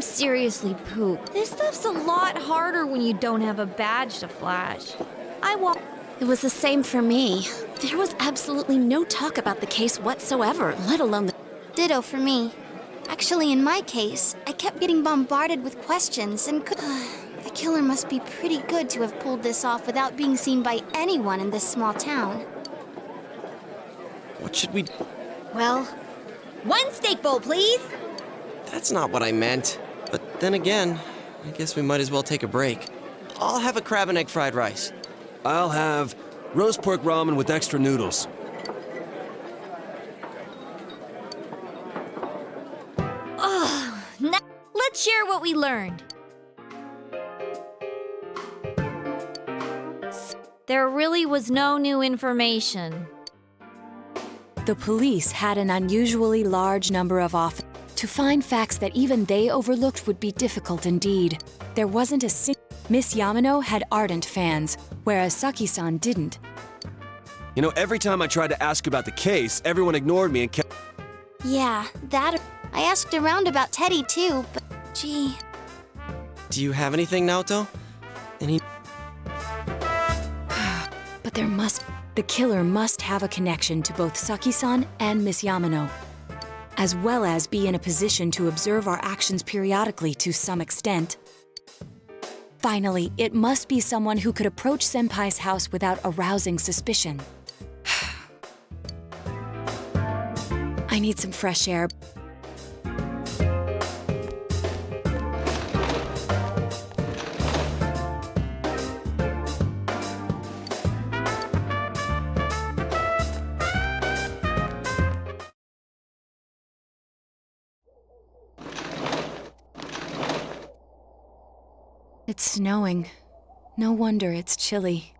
I'm seriously pooped. This stuff's a lot harder when you don't have a badge to flash. It was the same for me. There was absolutely no talk about the case whatsoever, let alone the... Ditto for me. Actually, in my case, I kept getting bombarded with questions and could... The killer must be pretty good to have pulled this off without being seen by anyone in this small town. What should we... Well, 1 steak bowl, please. That's not what I meant. But then again, I guess we might as well take a break. I'll have a crab and egg fried rice. I'll have roast pork ramen with extra noodles. Now, let's share what we learned. There really was no new information. The police had an unusually large number of officers. To find facts that even they overlooked would be difficult indeed. There wasn't a single... Miss Yamano had ardent fans, whereas Saki-san didn't. You know, every time I tried to ask about the case, everyone ignored me and kept... Yeah, that... I asked around about Teddy too, but gee... Do you have anything, Naoto? Any... But there must... The killer must have a connection to both Saki-san and Miss Yamano, as well as be in a position to observe our actions periodically to some extent. Finally, it must be someone who could approach Senpai's house without arousing suspicion. I need some fresh air. It's snowing. No wonder it's chilly.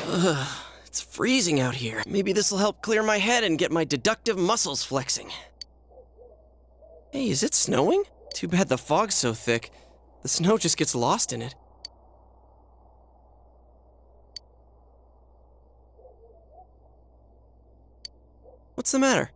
Ugh, it's freezing out here. Maybe this'll help clear my head and get my deductive muscles flexing. Hey, is it snowing? Too bad the fog's so thick. The snow just gets lost in it. What's the matter?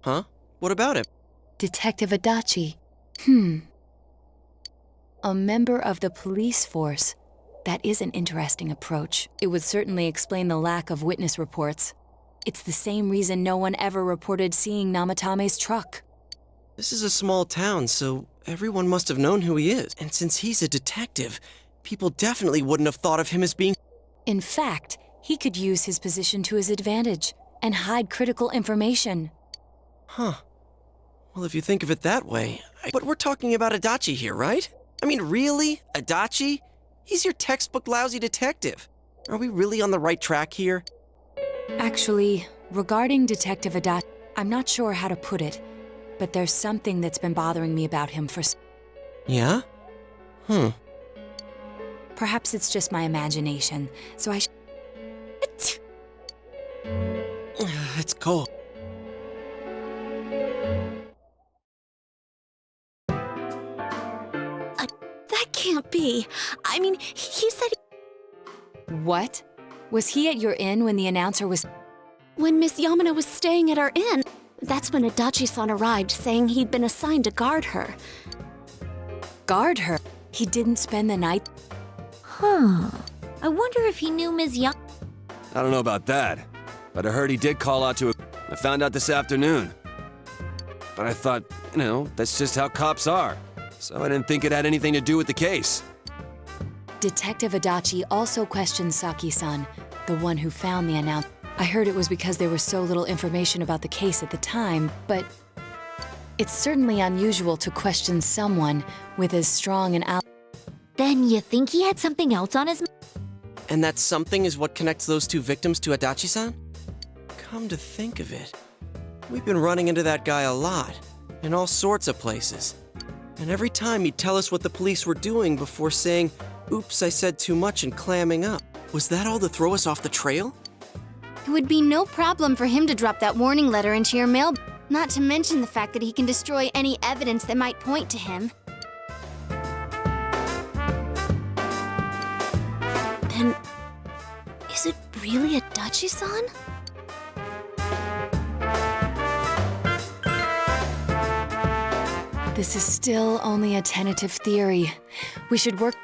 Huh? What about him? Detective Adachi. A member of the police force. That is an interesting approach. It would certainly explain the lack of witness reports. It's the same reason no one ever reported seeing Namatame's truck. This is a small town, so everyone must have known who he is. And since he's a detective, people definitely wouldn't have thought of him as being... In fact, he could use his position to his advantage and hide critical information. Huh. Well, if you think of it that way... But we're talking about Adachi here, right? I mean, really? Adachi? He's your textbook lousy detective. Are we really on the right track here? Actually, regarding Detective Adachi, I'm not sure how to put it, but there's something that's been bothering me about him for... Yeah? Perhaps it's just my imagination, so I It's cold. That can't be. I mean, he said What? Was he at your inn when the announcer was... when Miss Yamano was staying at our inn. That's when Adachi-san arrived, saying he'd been assigned to guard her. Guard her? He didn't spend the night... Huh. I wonder if he knew Ms. Young. I don't know about that, but I heard he did call out to her. I found out this afternoon. But I thought, that's just how cops are. So I didn't think it had anything to do with the case. Detective Adachi also questioned Saki-san, the one who found the announcement. I heard it was because there was so little information about the case at the time, but it's certainly unusual to question someone with as strong an alibi. Then you think he had something else on his mind? And that something is what connects those two victims to Adachi-san? Come to think of it, we've been running into that guy a lot, in all sorts of places. And every time he'd tell us what the police were doing before saying, "Oops, I said too much," and clamming up. Was that all to throw us off the trail? It would be no problem for him to drop that warning letter into your mail, not to mention the fact that he can destroy any evidence that might point to him. Then, is it really Adachi-san? This is still only a tentative theory. We should work...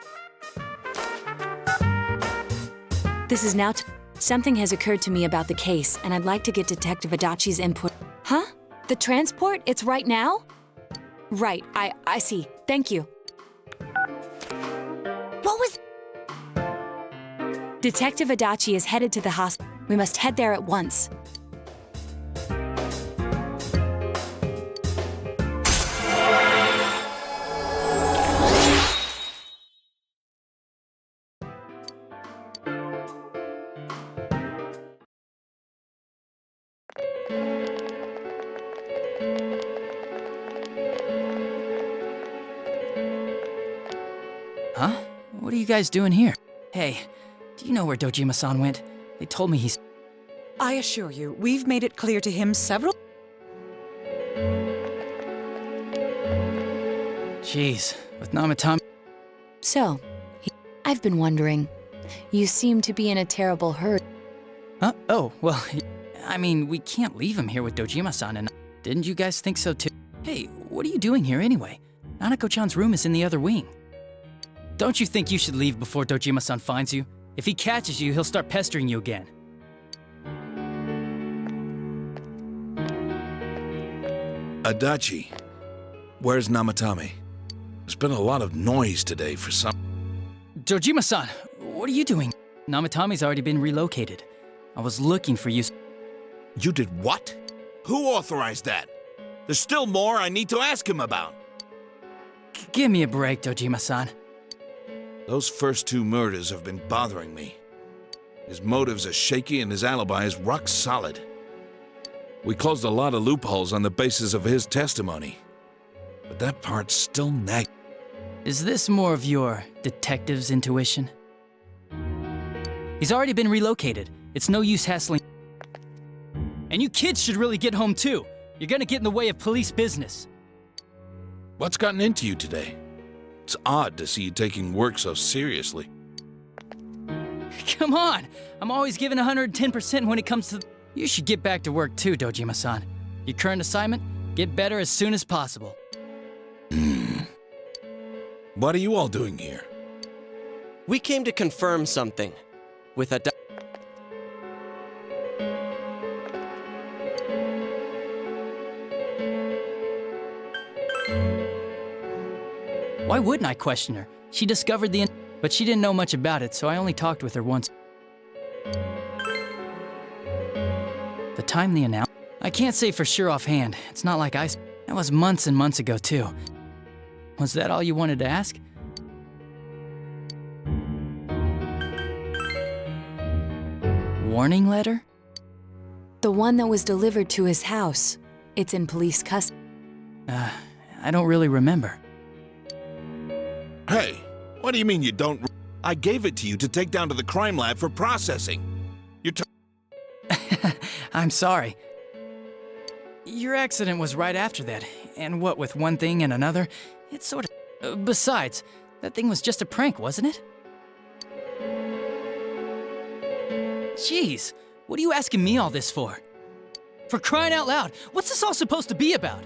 This is now... Something has occurred to me about the case, and I'd like to get Detective Adachi's input. Huh? The transport? It's right now? Right, I see. Thank you. What was... Detective Adachi is headed to the hospital. We must head there at once. Huh? What are you guys doing here? Hey, do you know where Dojima-san went? They told me he's... I assure you, we've made it clear to him several... Jeez, with Namatame... So, I've been wondering. You seem to be in a terrible hurry. Huh? Oh, well, I mean, we can't leave him here with Dojima-san and... Didn't you guys think so too? Hey, what are you doing here anyway? Nanako-chan's room is in the other wing. Don't you think you should leave before Dojima-san finds you? If he catches you, he'll start pestering you again. Adachi, where's Namatame? There's been a lot of noise today for some... Dojima-san, what are you doing? Namatame's already been relocated. I was looking for you. You did what? Who authorized that? There's still more I need to ask him about. Give me a break, Dojima-san. Those first two murders have been bothering me. His motives are shaky and his alibi is rock solid. We closed a lot of loopholes on the basis of his testimony. But that part's still nagging. Is this more of your detective's intuition? He's already been relocated. It's no use hassling. And you kids should really get home too. You're gonna get in the way of police business. What's gotten into you today? It's odd to see you taking work so seriously. Come on! I'm always giving 110% when it comes to... You should get back to work too, Dojima-san. Your current assignment? Get better as soon as possible. What are you all doing here? We came to confirm something. With a... Why wouldn't I question her? She discovered the... But she didn't know much about it, so I only talked with her once. The time the announcement... I can't say for sure offhand. It's not like I... That was months and months ago, too. Was that all you wanted to ask? Warning letter? The one that was delivered to his house. It's in police custody. I don't really remember. Hey, What do you mean you don't? I gave it to you to take down to the crime lab for processing. You're I'm sorry. Your accident was right after that, and what with one thing and another, it's sort of... besides, that thing was just a prank, wasn't it? Jeez, what are you asking me all this for? For crying out loud, what's this all supposed to be about?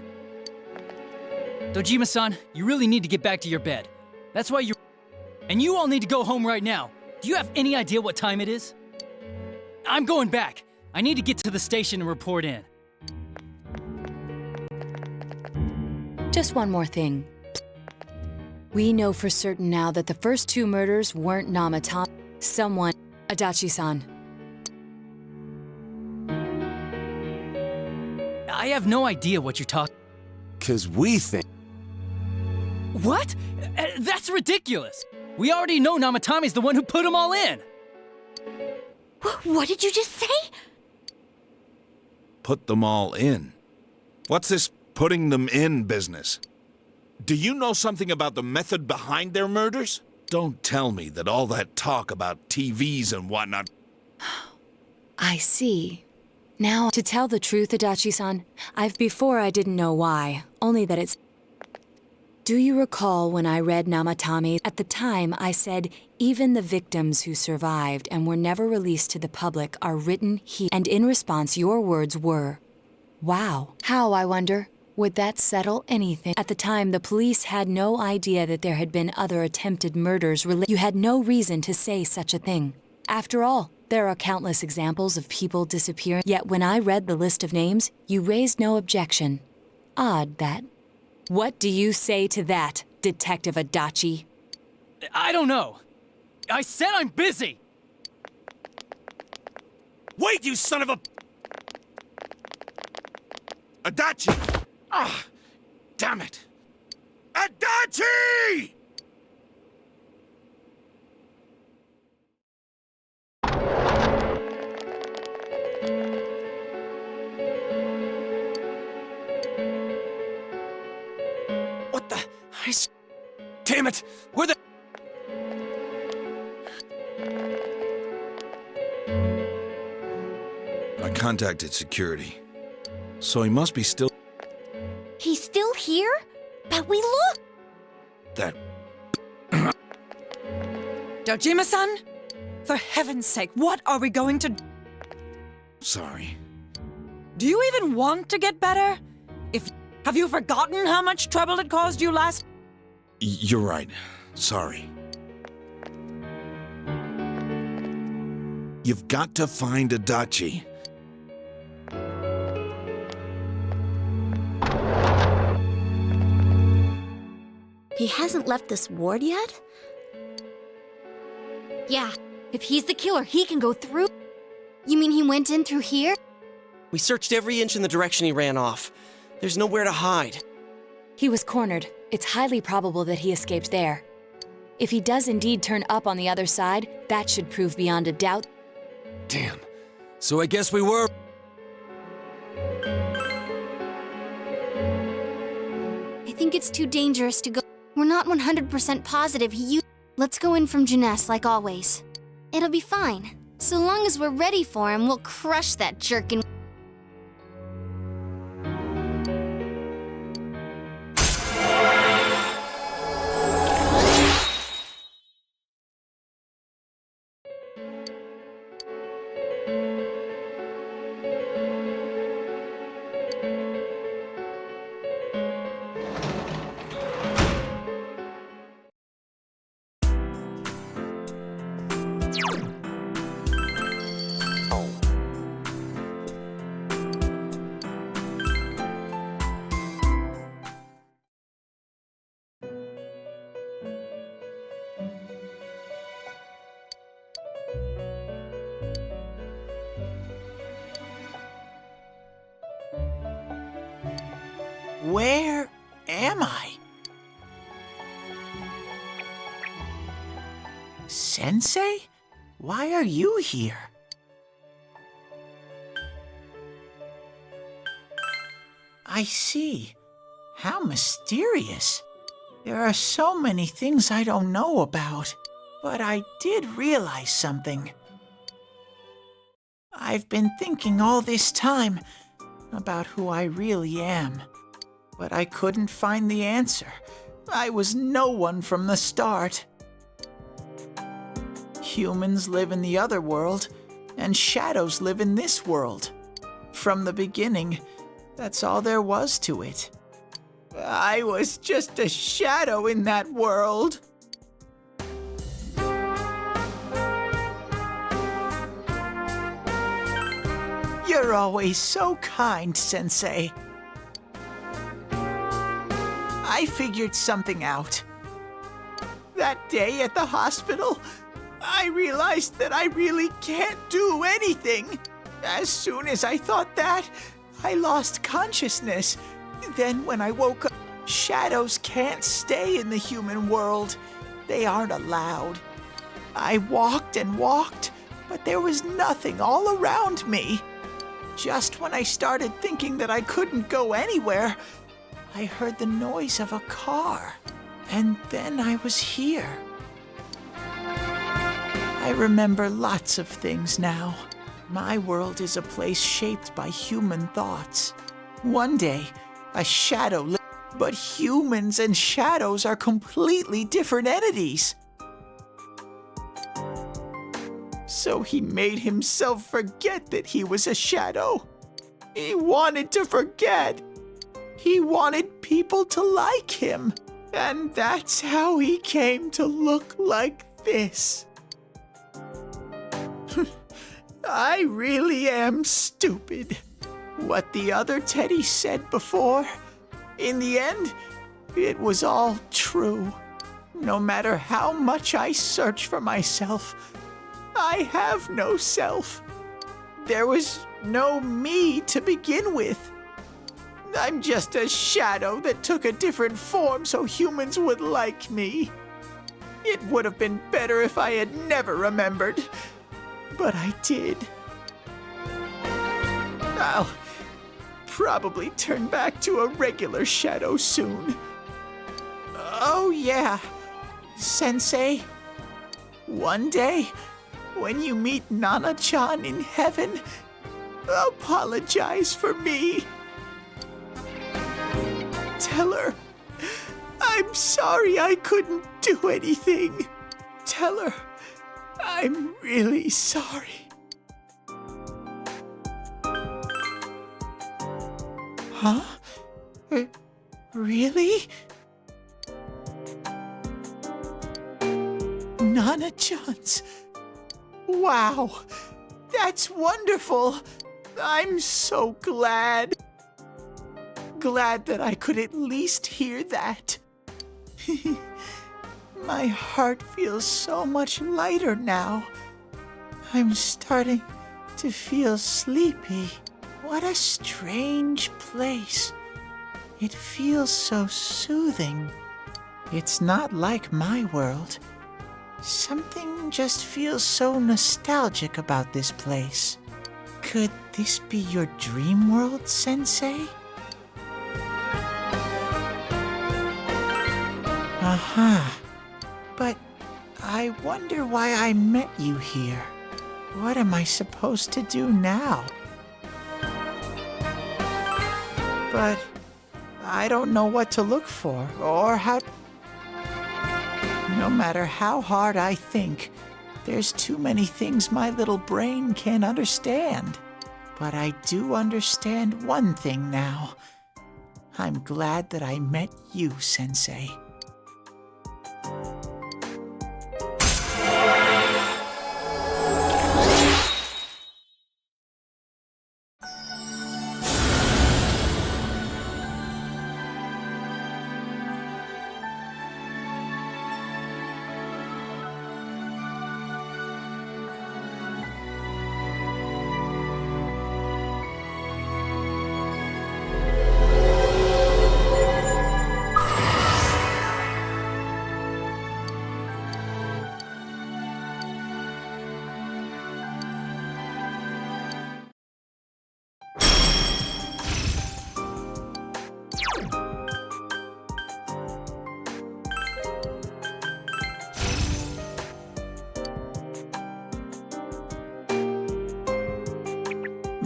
Dojima-san, you really need to get back to your bed. That's why you're... And you all need to go home right now. Do you have any idea what time it is? I'm going back. I need to get to the station and report in. Just one more thing. We know for certain now that the first two murders weren't Namatame. Someone... Adachi-san. I have no idea what you're talking... 'Cause we think... What? That's ridiculous! We already know Namatame's the one who put them all in! What did you just say? put them all in. What's this putting them in business? Do you know something about the method behind their murders? Don't tell me that all that talk about TVs and whatnot... I see. Now, to tell the truth, Adachi-san, before I didn't know why, only that it's... Do you recall when I read Namatame? At the time, I said, even the victims who survived and were never released to the public are written here. And in response, your words were, wow. How, I wonder? Would that settle anything? At the time, the police had no idea that there had been other attempted murders. You had no reason to say such a thing. After all, there are countless examples of people disappearing. Yet when I read the list of names, you raised no objection. Odd that. What do you say to that, Detective Adachi? I don't know. I said I'm busy! Wait, you son of a... Adachi! Ah, damn it! Adachi! What the? Damn it! Where the... I contacted security. So he must be still... He's still here? But we look! that... Dojima-san? For heaven's sake, what are we going to... Sorry. Do you even want to get better? Have you forgotten how much trouble it caused you last... You're right. Sorry. You've got to find Adachi. He hasn't left this ward yet? Yeah, if he's the killer, he can go through. You mean he went in through here? We searched every inch in the direction he ran off. There's nowhere to hide. He was cornered. It's highly probable that he escaped there. If he does indeed turn up on the other side, that should prove beyond a doubt. Damn. So I guess we were... I think it's too dangerous to go. We're not 100% positive he used... Let's go in from Jeunesse like always. It'll be fine. So long as we're ready for him, we'll crush that jerk and... Where am I? Sensei? Why are you here? I see. How mysterious. There are so many things I don't know about, but I did realize something. I've been thinking all this time about who I really am, but I couldn't find the answer. I was no one from the start. Humans live in the other world, and shadows live in this world. From the beginning, that's all there was to it. I was just a shadow in that world. You're always so kind, Sensei. I figured something out. That day at the hospital, I realized that I really can't do anything. As soon as I thought that, I lost consciousness. Then when I woke up, shadows can't stay in the human world. They aren't allowed. I walked and walked, but there was nothing all around me. Just when I started thinking that I couldn't go anywhere, I heard the noise of a car, and then I was here. I remember lots of things now. My world is a place shaped by human thoughts. One day, a shadow but humans and shadows are completely different entities. So he made himself forget that he was a shadow. He wanted to forget. He wanted people to like him. And that's how he came to look like this. I really am stupid. What the other Teddy said before, in the end, it was all true. No matter how much I search for myself, I have no self. There was no me to begin with. I'm just a shadow that took a different form so humans would like me. It would have been better if I had never remembered, but I did. I'll probably turn back to a regular shadow soon. Oh yeah, Sensei. One day, when you meet Nana-chan in heaven, apologize for me. Tell her, I'm sorry I couldn't do anything. Tell her, I'm really sorry. Huh? Really? Nana-chan's. Wow, that's wonderful. I'm so glad. Glad that I could at least hear that. My heart feels so much lighter now. I'm starting to feel sleepy. What a strange place. It feels so soothing. It's not like my world. Something just feels so nostalgic about this place. Could this be your dream world, Sensei? But I wonder why I met you here. What am I supposed to do now? But I don't know what to look for or how. No matter how hard I think, there's too many things my little brain can't understand. But I do understand one thing now. I'm glad that I met you, Sensei.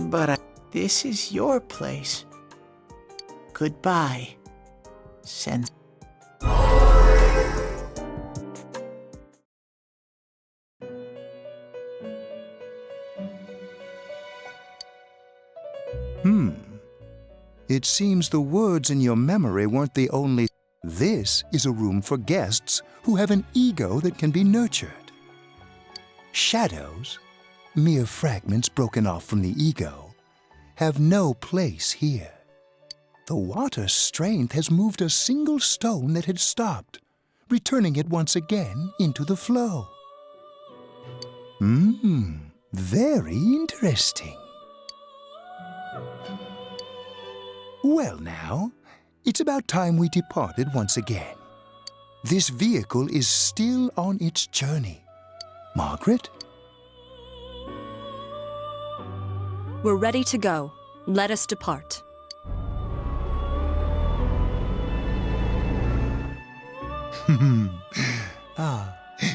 But this is your place. Goodbye, Sensei. It seems the words in your memory weren't the only. This is a room for guests who have an ego that can be nurtured. Shadows, mere fragments broken off from the ego, have no place here. The water's strength has moved a single stone that had stopped, returning it once again into the flow. Very interesting. Well now, it's about time we departed once again. This vehicle is still on its journey. Margaret? We're ready to go. Let us depart.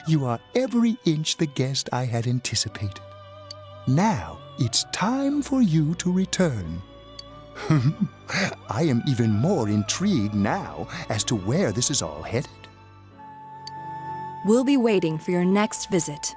You are every inch the guest I had anticipated. Now it's time for you to return. I am even more intrigued now as to where this is all headed. We'll be waiting for your next visit.